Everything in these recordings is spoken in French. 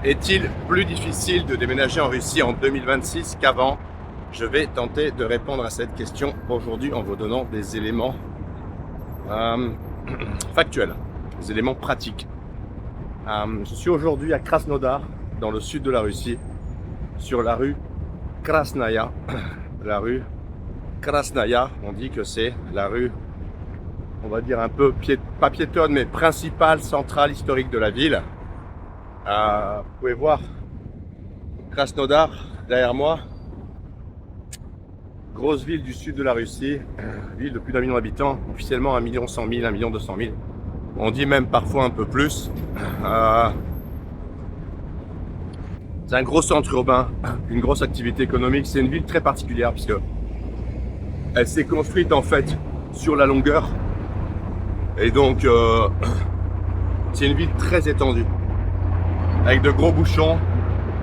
Est-il plus difficile de déménager en Russie en 2026 qu'avant? Je vais tenter de répondre à cette question aujourd'hui en vous donnant des éléments euh, factuels, des éléments pratiques. Je suis aujourd'hui à Krasnodar, dans le sud de la Russie, sur la rue Krasnaya. La rue Krasnaya, on dit que c'est la rue, on va dire un peu, pas piétonne, mais principale, centrale, historique de la ville. Vous pouvez voir Krasnodar derrière moi, grosse ville du sud de la Russie, ville de plus d'1 million d'habitants, officiellement 1 100 000, 1 200 000. On dit même parfois un peu plus. C'est un gros centre urbain, une grosse activité économique. C'est une ville très particulière puisque elle s'est construite en fait sur la longueur. Et donc c'est une ville très étendue, avec de gros bouchons.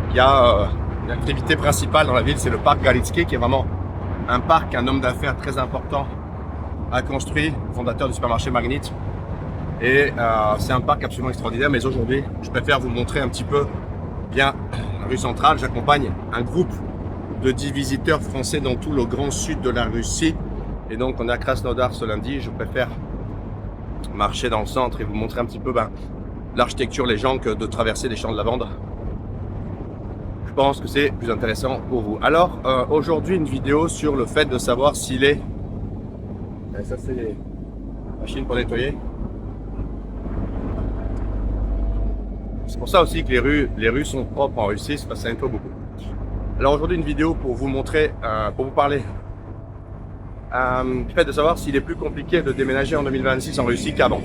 Il y a l'activité principale dans la ville, c'est le parc Galitsky, qui est vraiment un parc qu'un homme d'affaires très important a construit, fondateur du supermarché Magnit. Et c'est un parc absolument extraordinaire. Mais aujourd'hui, je préfère vous montrer un petit peu bien la rue centrale. J'accompagne un groupe de 10 visiteurs français dans tout le grand sud de la Russie. Et donc on est à Krasnodar ce lundi. Je préfère marcher dans le centre et vous montrer un petit peu l'architecture, les gens, que de traverser les champs de lavande. Je pense que c'est plus intéressant pour vous. Alors aujourd'hui, une vidéo sur le fait de savoir s'il est... Et ça, c'est les machines pour nettoyer. C'est pour ça aussi que les rues sont propres en Russie, c'est parce que ça nettoie beaucoup. Alors aujourd'hui, une vidéo pour vous montrer, pour vous parler du fait de savoir s'il est plus compliqué de déménager en 2026 en Russie qu'avant.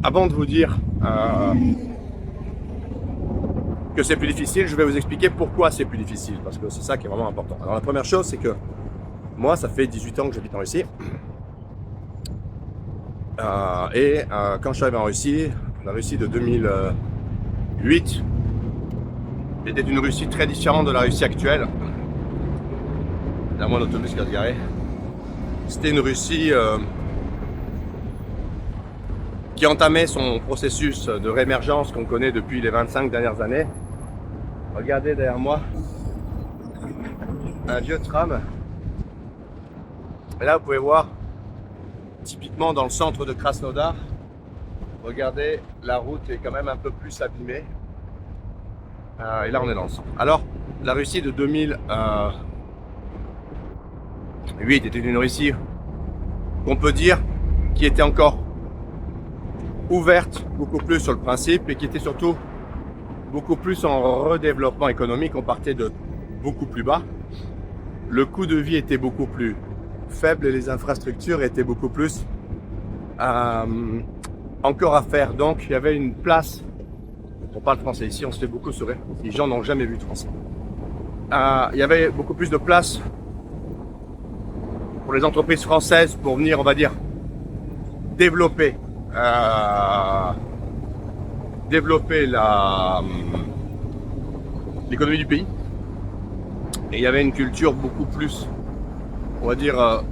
Avant de vous dire que c'est plus difficile, je vais vous expliquer pourquoi c'est plus difficile, parce que c'est ça qui est vraiment important. Alors la première chose, c'est que moi, ça fait 18 ans que j'habite en Russie. Quand je suis arrivé en Russie, la Russie de 2008 était une Russie très différente de la Russie actuelle. Là, moi, l'autobus qui va se garer. C'était une Russie qui entamait son processus de réémergence qu'on connaît depuis les 25 dernières années. Regardez derrière moi un vieux tram. Et là, vous pouvez voir, typiquement dans le centre de Krasnodar, regardez, la route est quand même un peu plus abîmée. Et là, on est dans le centre. Alors, la Russie de 2008 était une Russie qu'on peut dire qui était encore ouverte beaucoup plus sur le principe et qui était surtout beaucoup plus en redéveloppement économique. On partait de beaucoup plus bas. Le coût de vie était beaucoup plus faible et les infrastructures étaient beaucoup plus encore à faire. Donc il y avait une place. On parle français ici, on se fait beaucoup sourire. Les gens n'ont jamais vu de français. Il y avait beaucoup plus de place pour les entreprises françaises pour venir, on va dire, développer l'économie du pays. Et il y avait une culture beaucoup plus, on va dire,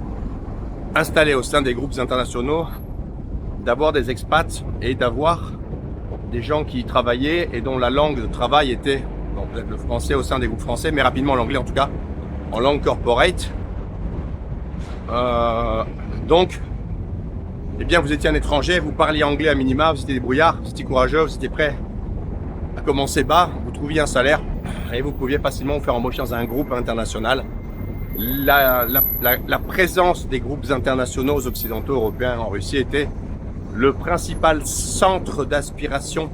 installée au sein des groupes internationaux, d'avoir des expats et d'avoir des gens qui travaillaient et dont la langue de travail était peut-être le français au sein des groupes français, mais rapidement l'anglais en tout cas, en langue corporate. Donc, eh bien, vous étiez un étranger, vous parliez anglais à minima, vous étiez débrouillard, vous étiez courageux, vous étiez prêt à commencer bas, vous trouviez un salaire et vous pouviez facilement vous faire embaucher dans un groupe international. La présence des groupes internationaux occidentaux européens en Russie était le principal centre d'aspiration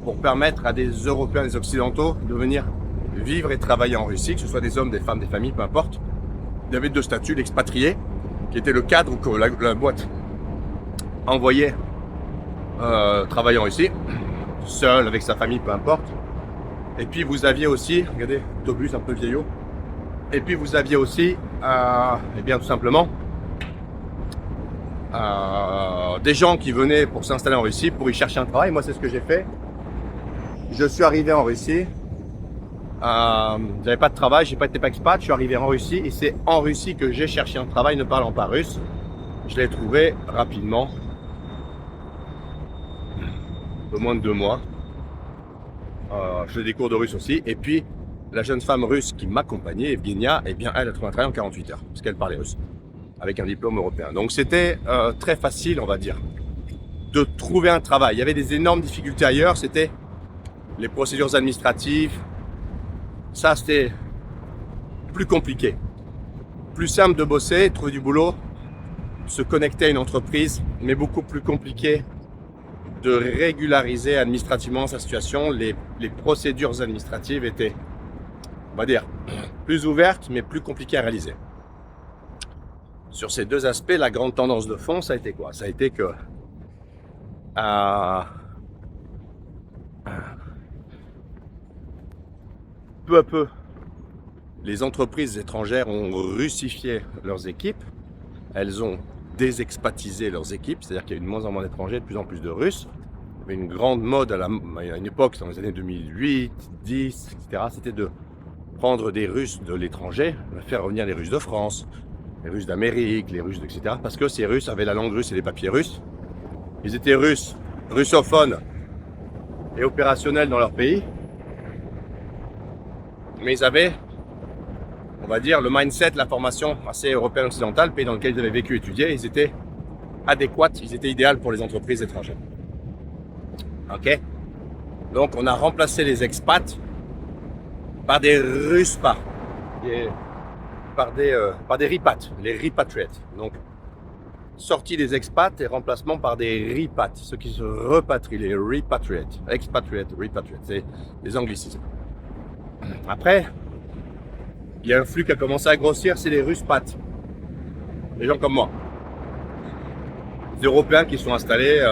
pour permettre à des Européens, des Occidentaux de venir vivre et travailler en Russie, que ce soit des hommes, des femmes, des familles, peu importe. Il y avait deux statuts, l'expatrié, qui était le cadre que la boîte envoyait travailler en Russie, seul, avec sa famille, peu importe. Et puis vous aviez aussi, regardez, l'autobus un peu vieillot, et puis vous aviez aussi, eh bien tout simplement, des gens qui venaient pour s'installer en Russie, pour y chercher un travail. Moi, c'est ce que j'ai fait. Je suis arrivé en Russie. J'avais pas de travail, j'ai pas été expat. Je suis arrivé en Russie et c'est en Russie que j'ai cherché un travail ne parlant pas russe. Je l'ai trouvé rapidement. un peu moins de 2 mois. Je faisais des cours de russe aussi. Et puis, la jeune femme russe qui m'accompagnait, Evgenia, eh bien, elle a trouvé un travail en 48 heures, parce qu'elle parlait russe, avec un diplôme européen. Donc, c'était très facile, on va dire, de trouver un travail. Il y avait des énormes difficultés ailleurs, c'était les procédures administratives. Ça, c'était plus compliqué. Plus simple de bosser, trouver du boulot, se connecter à une entreprise, mais beaucoup plus compliqué de régulariser administrativement sa situation. Les procédures administratives étaient, on va dire, plus ouvertes, mais plus compliquées à réaliser. Sur ces deux aspects, la grande tendance de fond, ça a été quoi? Ça a été que peu à peu, les entreprises étrangères ont russifié leurs équipes. Elles ont désexpatisé leurs équipes, c'est-à-dire qu'il y a eu de moins en moins d'étrangers, de plus en plus de Russes. Mais une grande mode à une époque, dans les années 2008, 10, etc., c'était de prendre des Russes de l'étranger, faire revenir les Russes de France, les Russes d'Amérique, les Russes, etc., parce que ces Russes avaient la langue russe et les papiers russes. Ils étaient russes, russophones et opérationnels dans leur pays, mais ils avaient, on va dire, le mindset, la formation assez européenne occidentale, le pays dans lequel ils avaient vécu et étudié, ils étaient adéquats, ils étaient idéaux pour les entreprises étrangères. Ok? Donc on a remplacé les expats par des Russes, par des repatriates, les repatriates. Donc sortie des expats et remplacement par des repatriates, ceux qui se repatrient, les repatriates, expatriates, repatriates, c'est les anglicismes. Après, il y a un flux qui a commencé à grossir, c'est les Russes-pattes. Les gens comme moi. Les Européens qui sont installés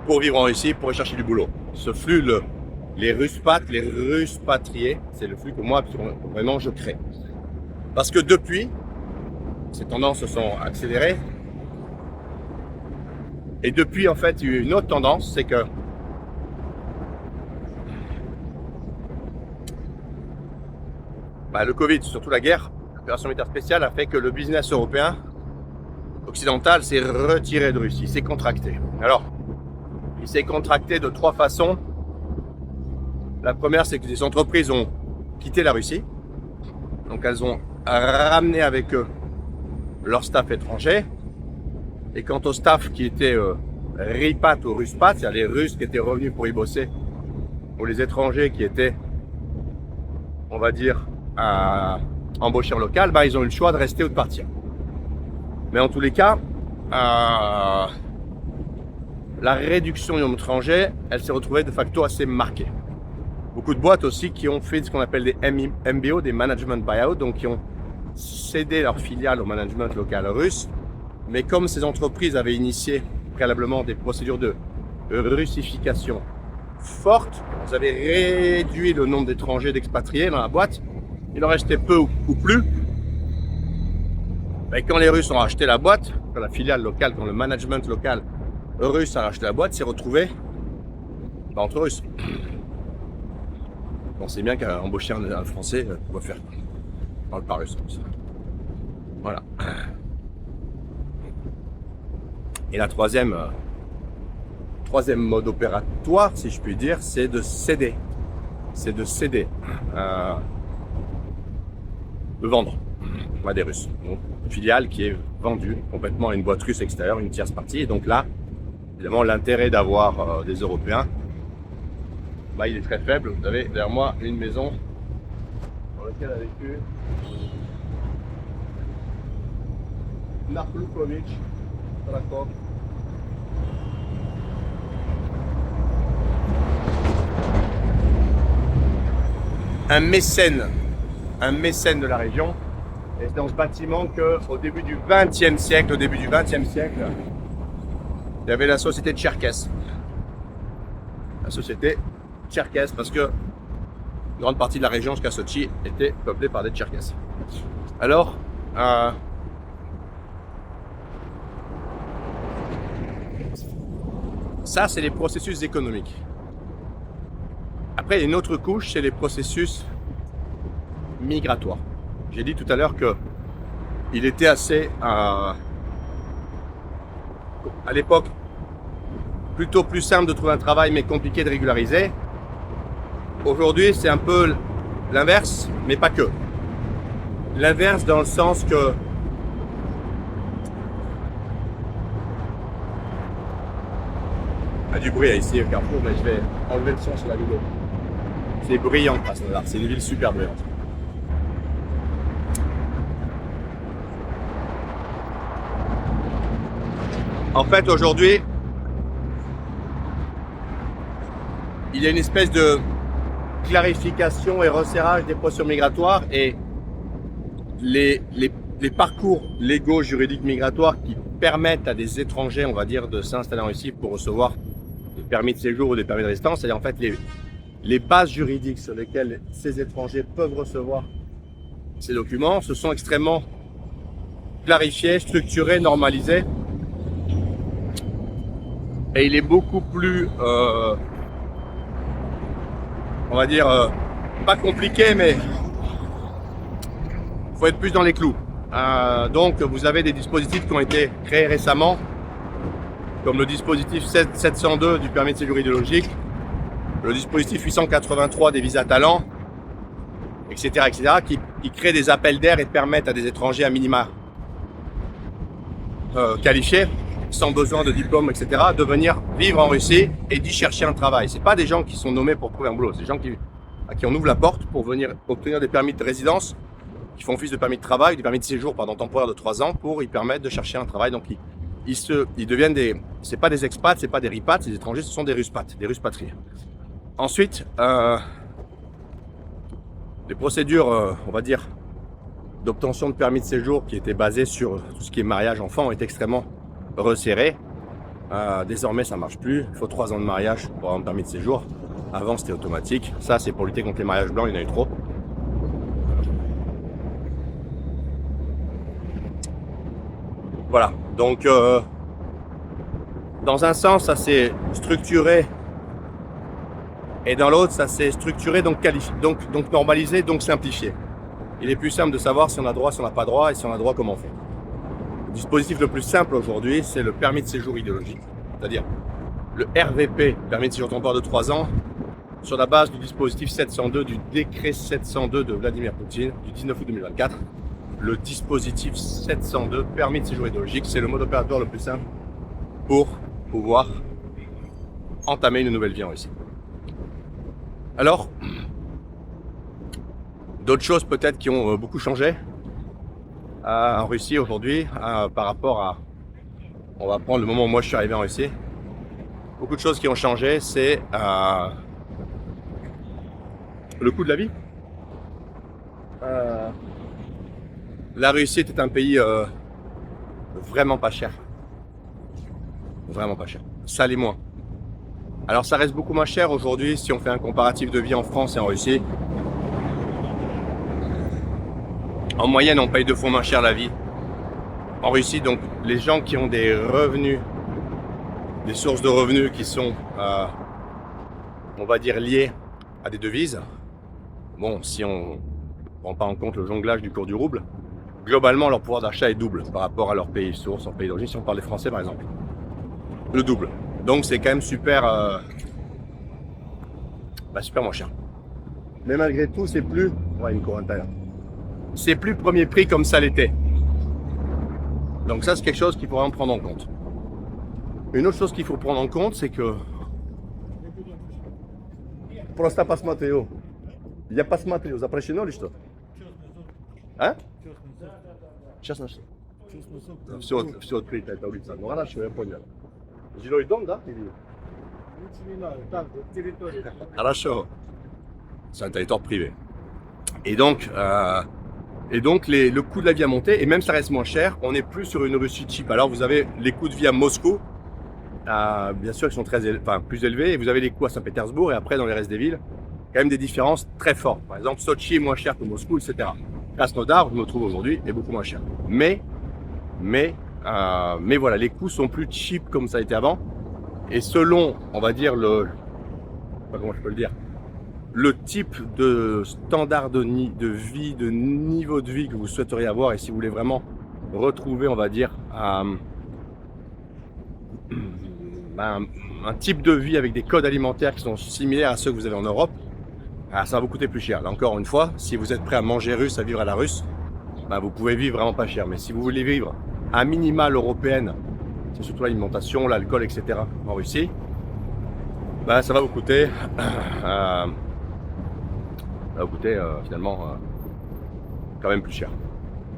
pour vivre en Russie, pour chercher du boulot. Ce flux, les Russes-pattes, les Russes-patriés, c'est le flux que moi, vraiment, je crée. Parce que depuis, ces tendances se sont accélérées. Et depuis, en fait, il y a eu une autre tendance, c'est que le Covid, surtout la guerre, l'opération militaire spéciale a fait que le business européen, occidental, s'est retiré de Russie, s'est contracté. Alors, il s'est contracté de 3 façons. La première, c'est que les entreprises ont quitté la Russie. Donc, elles ont ramené avec eux leur staff étranger. Et quant au staff qui était ripat ou ruspat, c'est-à-dire les Russes qui étaient revenus pour y bosser, ou les étrangers qui étaient, on va dire, embauchés en local, ils ont eu le choix de rester ou de partir. Mais en tous les cas, la réduction du nombre d'étrangers, elle s'est retrouvée de facto assez marquée. Beaucoup de boîtes aussi qui ont fait ce qu'on appelle des MBO, des management buyout, donc qui ont cédé leur filiale au management local russe. Mais comme ces entreprises avaient initié préalablement des procédures de russification fortes, elles avaient réduit le nombre d'étrangers, d'expatriés dans la boîte. Il en restait peu ou plus. Et quand les Russes ont racheté la boîte, quand la filiale locale, quand le management local russe a racheté la boîte, s'est retrouvé entre Russes. On sait bien qu'embaucher un Français, on va faire. On parle pas russe. Voilà. Et la troisième mode opératoire, si je puis dire, c'est de céder. C'est de céder. De vendre à des Russes. Donc, une filiale qui est vendue complètement à une boîte russe extérieure, une tierce partie. Et donc là, évidemment, l'intérêt d'avoir des Européens, il est très faible. Vous avez derrière moi une maison dans laquelle a vécu Narlukovic Trakov. Un mécène de la région. Et c'est dans ce bâtiment qu'au début du XXe siècle, il y avait la société Tcherkesse. La société Tcherkesse, parce que une grande partie de la région jusqu'à Sochi était peuplée par des Tcherkesses. Alors, ça, c'est les processus économiques. Après, il y a une autre couche, c'est les processus migratoires. J'ai dit tout à l'heure que il était assez, à l'époque, plutôt plus simple de trouver un travail mais compliqué de régulariser. Aujourd'hui, c'est un peu l'inverse, mais pas que. L'inverse dans le sens que il y a du bruit ici au Carrefour, mais je vais enlever le son sur la vidéo. C'est brillant, Krasnodar. C'est une ville super brillante. En fait, aujourd'hui, il y a une espèce de clarification et resserrage des pressions migratoires et les parcours légaux juridiques migratoires qui permettent à des étrangers, on va dire, de s'installer en Russie pour recevoir des permis de séjour ou des permis de résidence. C'est-à-dire en fait les bases juridiques sur lesquelles ces étrangers peuvent recevoir ces documents se sont extrêmement clarifiés, structurés, normalisés. Et il est beaucoup plus, on va dire, pas compliqué, mais il faut être plus dans les clous. Donc, vous avez des dispositifs qui ont été créés récemment, comme le dispositif 702 du permis de séjour idéologique, le dispositif 883 des visas talents, etc., qui créent des appels d'air et permettent à des étrangers à minima qualifiés, sans besoin de diplôme, etc., de venir vivre en Russie et d'y chercher un travail. C'est pas des gens qui sont nommés pour trouver un boulot, c'est des gens à qui on ouvre la porte pour venir obtenir des permis de résidence, qui font office de permis de travail, des permis de séjour temporaire de 3 ans pour y permettre de chercher un travail. Donc ils deviennent c'est pas des expats, c'est pas des ripats, ces étrangers, ce sont des Ruspats, des Ruspatriés. Ensuite, les procédures, on va dire, d'obtention de permis de séjour qui étaient basées sur tout ce qui est mariage enfant est extrêmement resserré. Désormais, ça marche plus. Il faut 3 ans de mariage pour avoir un permis de séjour. Avant, c'était automatique. Ça, c'est pour lutter contre les mariages blancs. Il y en a eu trop. Voilà. Donc, dans un sens, ça s'est structuré, et dans l'autre, ça s'est structuré, donc qualifié, donc normalisé, donc simplifié. Il est plus simple de savoir si on a droit, si on n'a pas droit, et si on a droit, comment on fait. Le dispositif le plus simple aujourd'hui, c'est le permis de séjour idéologique, c'est-à-dire le RVP, permis de séjour temporaire de 3 ans, sur la base du dispositif 702, du décret 702 de Vladimir Poutine, du 19 août 2024. Le dispositif 702, permis de séjour idéologique, c'est le mode opératoire le plus simple pour pouvoir entamer une nouvelle vie en Russie. Alors, d'autres choses peut-être qui ont beaucoup changé en Russie aujourd'hui par rapport à, on va prendre le moment où moi je suis arrivé en Russie. Beaucoup de choses qui ont changé, c'est le coût de la vie. La Russie était un pays vraiment pas cher. Vraiment pas cher. Ça l'est moins. Alors ça reste beaucoup moins cher aujourd'hui si on fait un comparatif de vie en France et en Russie. En moyenne, on paye 2 fois moins cher la vie en Russie. Donc les gens qui ont des revenus, des sources de revenus qui sont, on va dire, liées à des devises. Bon, si on ne prend pas en compte le jonglage du cours du rouble, globalement leur pouvoir d'achat est double par rapport à leur pays source, leur pays d'origine, si on parle des Français par exemple. Le double. Donc c'est quand même super, super moins cher. Mais malgré tout, c'est plus, ouais, une cour intérieure. C'est plus premier prix comme ça l'était. Donc ça, c'est quelque chose qu'il faut vraiment prendre en compte. Une autre chose qu'il faut prendre en compte, c'est que просто посмотрел. Я посмотрел, запрещено или что? А? Сейчас нашли. Все открыто, эта улица. Ну хорошо, я понял. Жилой дом, да? Хорошо. C'est un territoire privé. Et donc le coût de la vie a monté, et même ça reste moins cher, on n'est plus sur une Russie cheap. Alors vous avez les coûts de vie à Moscou, bien sûr, qui sont plus élevés, et vous avez les coûts à Saint-Pétersbourg, et après dans les restes des villes, quand même des différences très fortes. Par exemple, Sochi est moins cher que Moscou, etc. Krasnodar, où je me trouve aujourd'hui, est beaucoup moins cher. Mais voilà, les coûts sont plus cheap comme ça a été avant, et selon, on va dire, comment je peux le dire, le type de standard de vie, de niveau de vie que vous souhaiteriez avoir, et si vous voulez vraiment retrouver, on va dire, un type de vie avec des codes alimentaires qui sont similaires à ceux que vous avez en Europe, ça va vous coûter plus cher. Là encore une fois, si vous êtes prêt à manger russe, à vivre à la russe, vous pouvez vivre vraiment pas cher. Mais si vous voulez vivre à minima l'européenne, c'est surtout l'alimentation, l'alcool, etc. en Russie, ça va vous coûter, finalement quand même plus cher.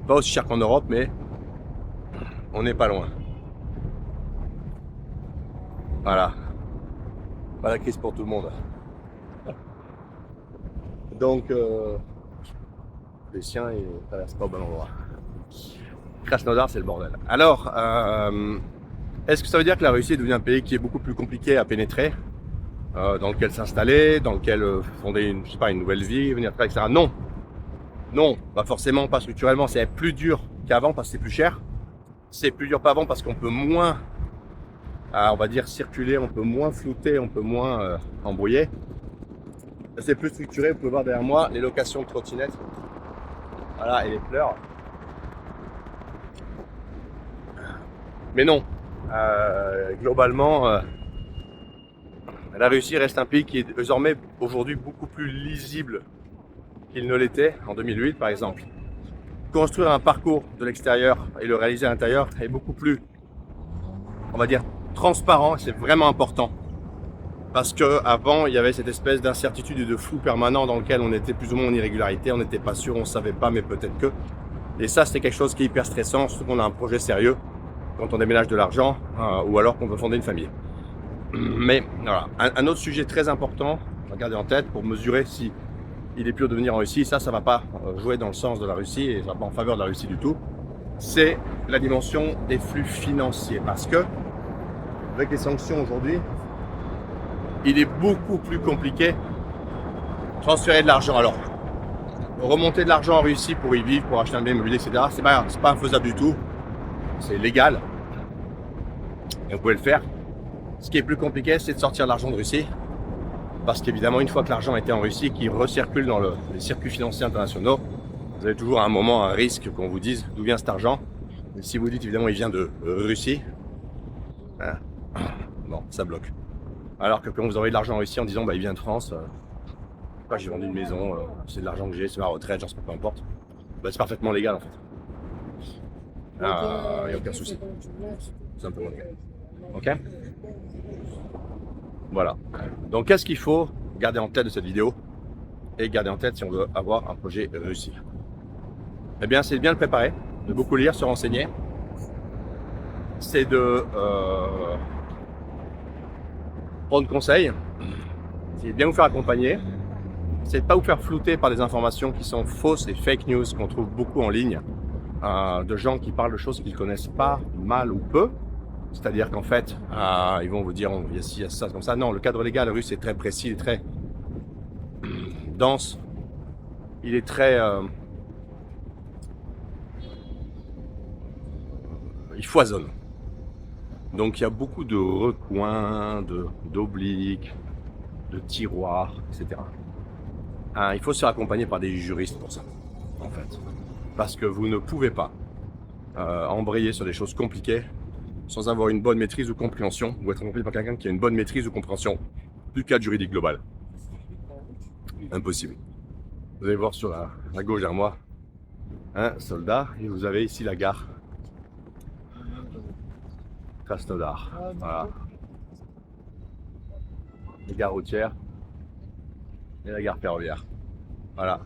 Pas aussi cher qu'en Europe, mais on n'est pas loin. Voilà. Pas la crise pour tout le monde. Donc, les chiens, ils ne traversent pas au bon endroit. Krasnodar, c'est le bordel. Alors, est-ce que ça veut dire que la Russie devient un pays qui est beaucoup plus compliqué à pénétrer, dans lequel s'installer, dans lequel fonder une nouvelle vie, venir travailler, etc. Non. Non, pas forcément, pas structurellement. C'est plus dur qu'avant parce que c'est plus cher. C'est plus dur qu'avant parce qu'on peut moins, on va dire, circuler, on peut moins flouter, on peut moins embrouiller. C'est plus structuré, vous pouvez voir derrière moi les locations de trottinettes. Voilà, et les fleurs. Mais non, globalement, la Russie reste un pays qui est désormais aujourd'hui beaucoup plus lisible qu'il ne l'était en 2008 par exemple. Construire un parcours de l'extérieur et le réaliser à l'intérieur est beaucoup plus, on va dire, transparent, c'est vraiment important. Parce qu'avant, il y avait cette espèce d'incertitude et de flou permanent dans lequel on était plus ou moins en irrégularité, on n'était pas sûr, on ne savait pas, mais peut-être que. Et ça, c'était quelque chose qui est hyper stressant, surtout qu'on a un projet sérieux, quand on déménage de l'argent, ou alors qu'on veut fonder une famille. Mais voilà, un autre sujet très important à garder en tête pour mesurer si il est plus de venir en Russie, ça va pas jouer dans le sens de la Russie et ça va pas en faveur de la Russie du tout, c'est la dimension des flux financiers. Parce que, avec les sanctions aujourd'hui, il est beaucoup plus compliqué de transférer de l'argent. Alors, remonter de l'argent en Russie pour y vivre, pour acheter un bien immobilier, etc., c'est pas infaisable du tout. C'est légal. Et vous pouvez le faire. Ce qui est plus compliqué, c'est de sortir de l'argent de Russie. Parce qu'évidemment, une fois que l'argent était en Russie, qu'il recircule dans les circuits financiers internationaux, vous avez toujours à un moment un risque qu'on vous dise d'où vient cet argent. Et si vous dites évidemment il vient de Russie, bon, ça bloque. Alors que quand vous envoyez de l'argent en Russie en disant il vient de France, j'ai vendu une maison, c'est de l'argent que j'ai, c'est ma retraite, j'en sais pas, peu importe, c'est parfaitement légal en fait. Il n'y a aucun souci. C'est un peu le cas. Ok. Voilà. Donc qu'est-ce qu'il faut garder en tête de cette vidéo et garder en tête si on veut avoir un projet réussi? Eh bien, c'est de bien le préparer, de beaucoup lire, se renseigner. C'est de prendre conseil, c'est de bien vous faire accompagner. C'est de ne pas vous faire flouter par des informations qui sont fausses et fake news qu'on trouve beaucoup en ligne, de gens qui parlent de choses qu'ils ne connaissent pas, mal ou peu. C'est-à-dire qu'en fait, ils vont vous dire, il y a ci, il y a ça, comme ça. Non, le cadre légal russe est très précis, il est très dense, il est très... il foisonne. Donc il y a beaucoup de recoins, d'obliques, de tiroirs, etc. Il faut se faire accompagner par des juristes pour ça, en fait. Parce que vous ne pouvez pas embrayer sur des choses compliquées sans avoir une bonne maîtrise ou compréhension, ou être accompagné par quelqu'un qui a une bonne maîtrise ou compréhension du cadre juridique global. Impossible. Vous allez voir sur la gauche derrière moi un soldat, et vous avez ici la gare Krasnodar. Voilà. Les gares routières et la gare ferroviaire. Voilà.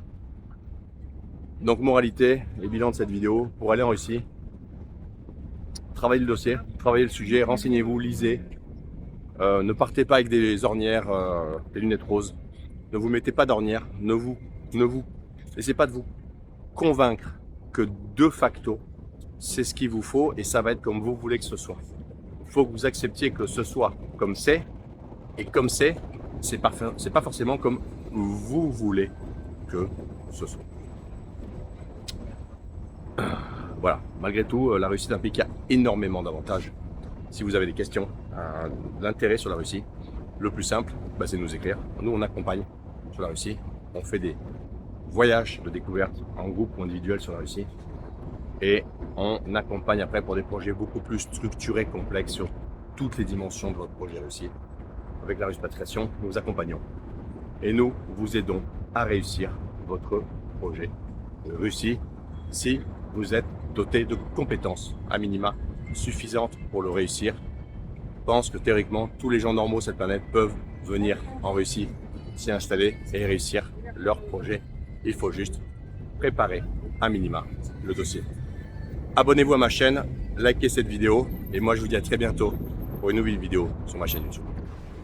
Donc moralité et bilan de cette vidéo, pour aller en Russie, travaillez le dossier, travaillez le sujet, renseignez-vous, lisez. Ne partez pas avec des ornières, des lunettes roses. Ne vous mettez pas d'ornières. Ne vous laissez pas de vous convaincre que de facto, c'est ce qu'il vous faut et ça va être comme vous voulez que ce soit. Il faut que vous acceptiez que ce soit comme c'est. Et comme c'est pas forcément comme vous voulez que ce soit. Voilà, malgré tout, la Russie est un pays qui a énormément d'avantages. Si vous avez des questions, l'intérêt sur la Russie, le plus simple, c'est de nous écrire. Nous, on accompagne sur la Russie. On fait des voyages de découverte en groupe ou individuel sur la Russie. Et on accompagne après pour des projets beaucoup plus structurés, complexes, sur toutes les dimensions de votre projet réussi. Avec la Ruspatriation, nous vous accompagnons et nous vous aidons à réussir votre projet de Russie si vous êtes doté de compétences à minima suffisantes pour le réussir. Je pense que théoriquement, tous les gens normaux sur cette planète peuvent venir en Russie, s'y installer et réussir leur projet. Il faut juste préparer à minima le dossier. Abonnez-vous à ma chaîne, likez cette vidéo et moi je vous dis à très bientôt pour une nouvelle vidéo sur ma chaîne YouTube.